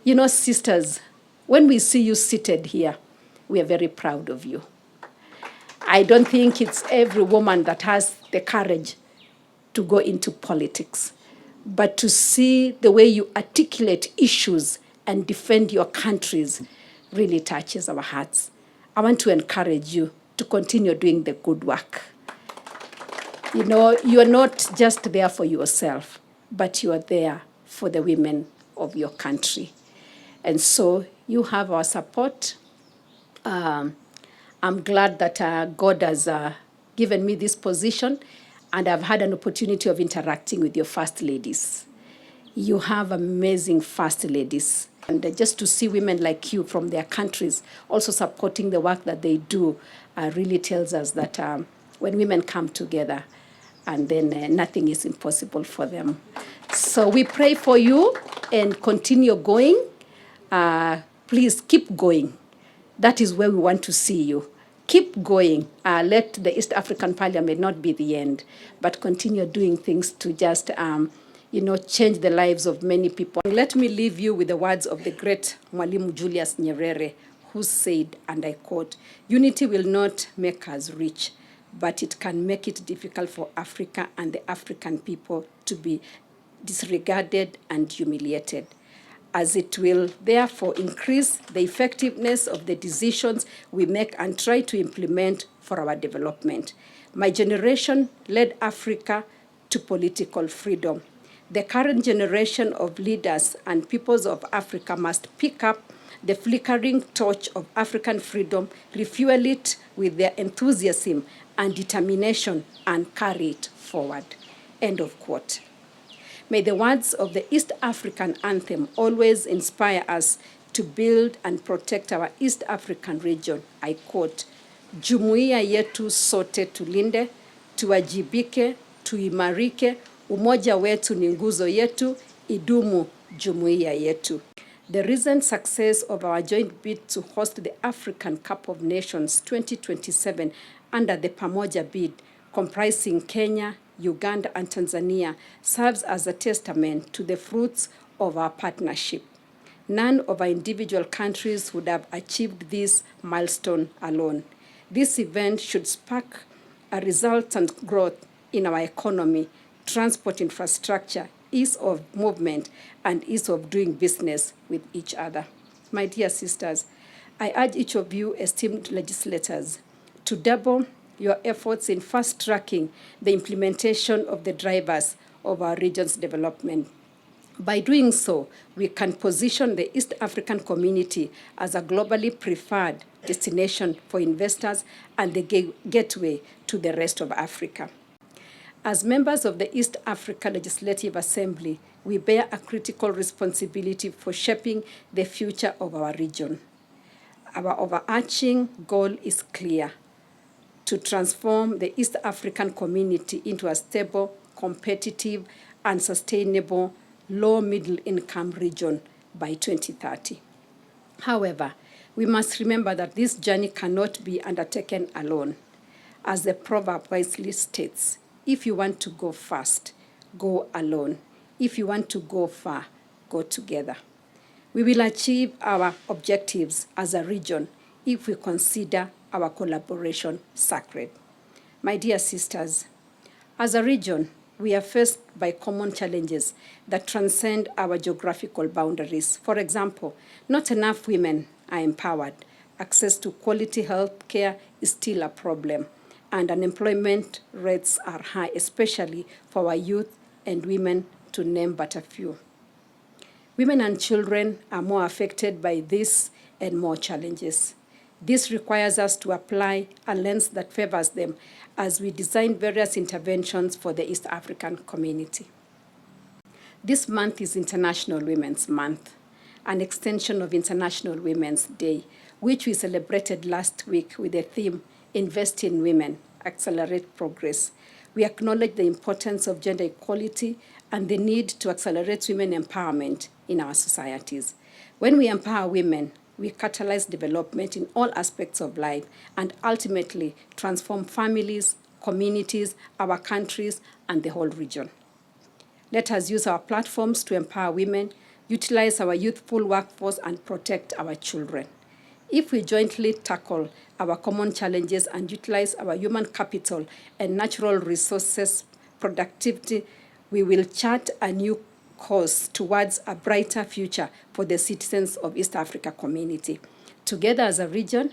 You know, sisters, when we see you seated here, we are very proud of you. I don't think it's every woman that has the courage to go into politics, but to see the way you articulate issues and defend your countries really touches our hearts. I want to encourage you to continue doing the good work. You know, you are not just there for yourself, but you are there for the women of your country. And so you have our support. I'm glad that God has given me this position, and I've had an opportunity of interacting with your first ladies. You have amazing first ladies. And just to see women like you from their countries also supporting the work that they do really tells us that when women come together, and then nothing is impossible for them. So we pray for you and continue going. Please keep going. That is where we want to see you. Keep going. Let the East African Parliament not be the end, but continue doing things to just, change the lives of many people. Let me leave you with the words of the great Mwalimu Julius Nyerere, who said, and I quote, "Unity will not make us rich, but it can make it difficult for Africa and the African people to be disregarded and humiliated, as it will therefore increase the effectiveness of the decisions we make and try to implement for our development. My generation led Africa to political freedom. The current generation of leaders and peoples of Africa must pick up the flickering torch of African freedom, refuel it with their enthusiasm and determination, and carry it forward." End of quote. May the words of the East African anthem always inspire us to build and protect our East African region. I quote, "Jumuiya yetu sote tulinde, tuwajibike, tuimarike, umoja wetu ni nguzo yetu, idumu jumuiya yetu." The recent success of our joint bid to host the African Cup of Nations 2027 under the Pamoja bid, comprising Kenya, Uganda, and Tanzania, serves as a testament to the fruits of our partnership. None of our individual countries would have achieved this milestone alone. This event should spark a resultant growth in our economy, transport infrastructure, ease of movement, and ease of doing business with each other. My dear sisters, I urge each of you, esteemed legislators, to double your efforts in fast-tracking the implementation of the drivers of our region's development. By doing so, we can position the East African community as a globally preferred destination for investors and the gateway to the rest of Africa. As members of the East Africa Legislative Assembly, we bear a critical responsibility for shaping the future of our region. Our overarching goal is clear: to transform the East African community into a stable, competitive, and sustainable low-middle-income region by 2030. However, we must remember that this journey cannot be undertaken alone. As the proverb wisely states, if you want to go fast, go alone. If you want to go far, go together. We will achieve our objectives as a region if we consider our collaboration sacred. My dear sisters, as a region, we are faced by common challenges that transcend our geographical boundaries. For example, not enough women are empowered. Access to quality health care is still a problem, and unemployment rates are high, especially for our youth and women, to name but a few. Women and children are more affected by this and more challenges. This requires us to apply a lens that favors them as we design various interventions for the East African community. This month is International Women's Month, an extension of International Women's Day, which we celebrated last week with the theme, "Invest in Women, Accelerate Progress." We acknowledge the importance of gender equality and the need to accelerate women empowerment in our societies. When we empower women, we catalyze development in all aspects of life and ultimately transform families, communities, our countries, and the whole region. Let us use our platforms to empower women, utilize our youthful workforce, and protect our children. If we jointly tackle our common challenges and utilize our human capital and natural resources productivity, we will chart a new course towards a brighter future for the citizens of East Africa community. Together as a region,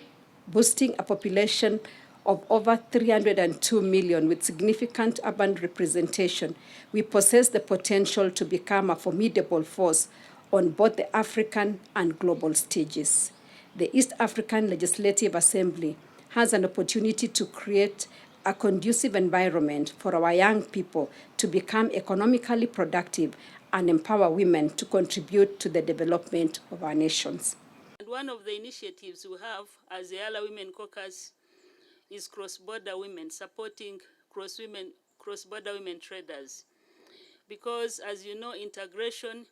boasting a population of over 302 million with significant urban representation, we possess the potential to become a formidable force on both the African and global stages. The East African Legislative Assembly has an opportunity to create a conducive environment for our young people to become economically productive and empower women to contribute to the development of our nations. And one of the initiatives we have as the EALA Women Caucus is cross-border women, supporting cross-border women traders. Because as you know, integration,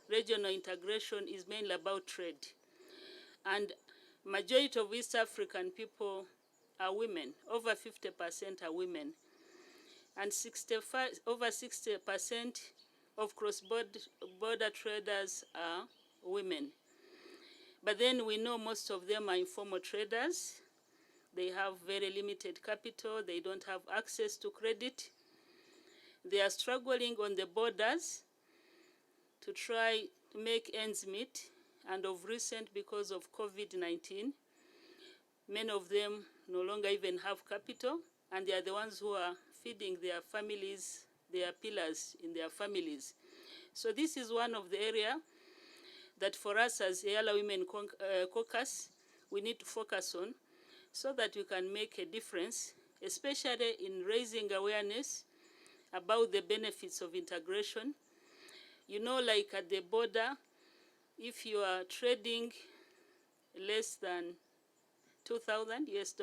regional integration is mainly about trade. And majority of East African people are women. Over 50% are women. And over 60% of cross-border traders are women. But then we know most of them are informal traders. They have very limited capital. They don't have access to credit. They are struggling on the borders to try to make ends meet. And of recent, because of COVID-19, many of them no longer even have capital, and they are the ones who are feeding their families, their pillars in their families. So this is one of the areas that for us as EALA Women Caucus, we need to focus on so that we can make a difference, especially in raising awareness about the benefits of integration. You know, like at the border, if you are trading less than $2,000 US,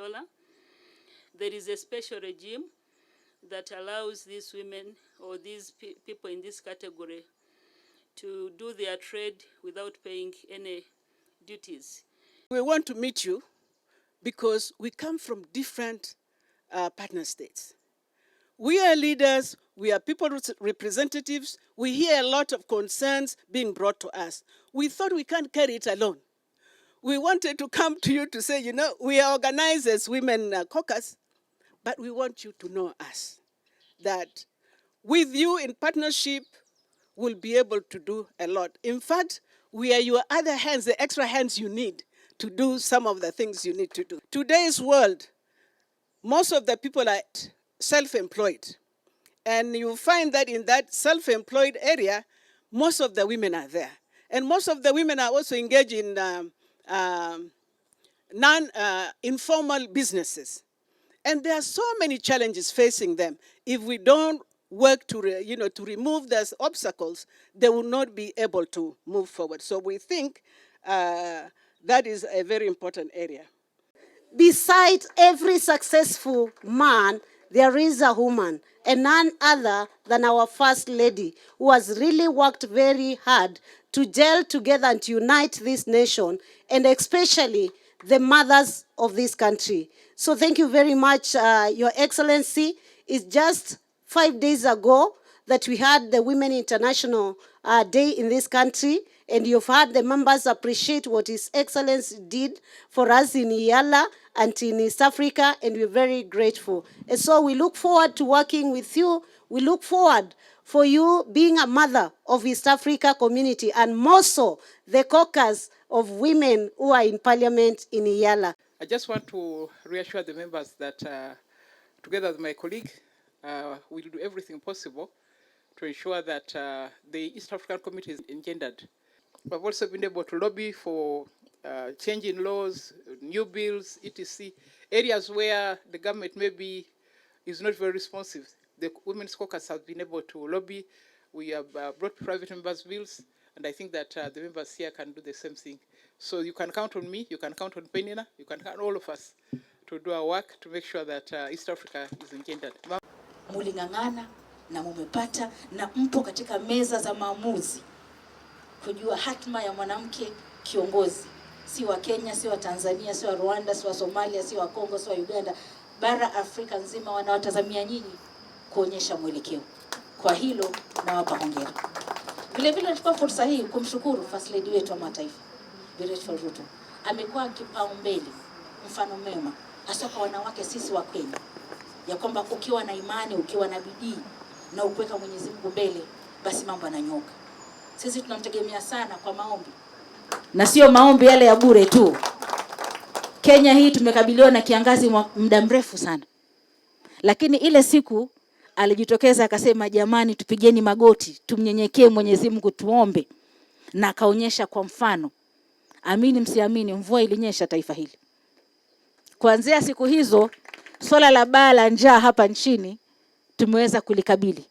there is a special regime that allows these women or these people in this category to do their trade without paying any duties. We want to meet you because we come from different partner states. We are leaders, we are people's representatives, we hear a lot of concerns being brought to us. We thought we can't carry it alone. We wanted to come to you to say, you know, we are organized as Women Caucus, but we want you to know us, that with you in partnership, we'll be able to do a lot. In fact, we are your other hands, the extra hands you need to do some of the things you need to do. Today's world, most of the people are self-employed. And you find that in that self-employed area, most of the women are there. And most of the women are also engaged in non-informal businesses. And there are so many challenges facing them. If we don't work to remove those obstacles, they will not be able to move forward. So we think that is a very important area. Beside every successful man, there is a woman, and none other than our First Lady, who has really worked very hard to gel together and to unite this nation, and especially the mothers of this country. So thank you very much, Your Excellency. It's just 5 days ago that we had the Women International Day in this country, and you've had the members appreciate what His Excellency did for us in EALA and in East Africa, and we're very grateful. And so we look forward to working with you. We look forward for you being a mother of East Africa community, and more so the caucus of women who are in parliament in EALA. I just want to reassure the members that together with my colleague, we'll do everything possible to ensure that the East African community is engendered. We've also been able to lobby for change in laws, new bills, etc. Areas where the government maybe is not very responsive. The Women's Caucus has been able to lobby. We have brought private members' bills, and I think that the members here can do the same thing. So you can count on me, you can count on Penina, you can count on all of us to do our work to make sure that East Africa is engendered. Muling'ang'ana na mumepata na mpo katika meza za maamuzi kujua hatima ya mwanamke kiongozi, si wa Kenya, si wa Tanzania, si wa Rwanda, si wa Somalia, si wa Kongo, si wa Uganda, bara Afrika nzima wanawatazamia nyinyi kuonyesha mwelekeo. Kwa hilo nawapa hongera. Vile vile nachukua fursa hii kumshukuru First Lady wetu wa mataifa, Bi Ruto. Amekuwa kipaumbele, mfano mema, hasa kwa wanawake sisi wa Kenya, ya kwamba ukiwa na imani, ukiwa na bidii na ukweka Mwenyezi Mungu mbele, basi mambo yananyoka. Sisi tunamtegemea sana kwa maombi. Na sio maombi yale ya bure tu. Kenya hii tumekabiliwa na kiangazi muda mrefu sana. Lakini ile siku alijitokeza akasema, jamani, tupigeni magoti, tumnyenyekee Mwenyezi Mungu, tuombe. Na akaonyesha kwa mfano. Amini msiamini, mvua ilinyesha taifa hili. Kuanzia siku hizo, swala la baa la njaa hapa nchini tumeweza kulikabili.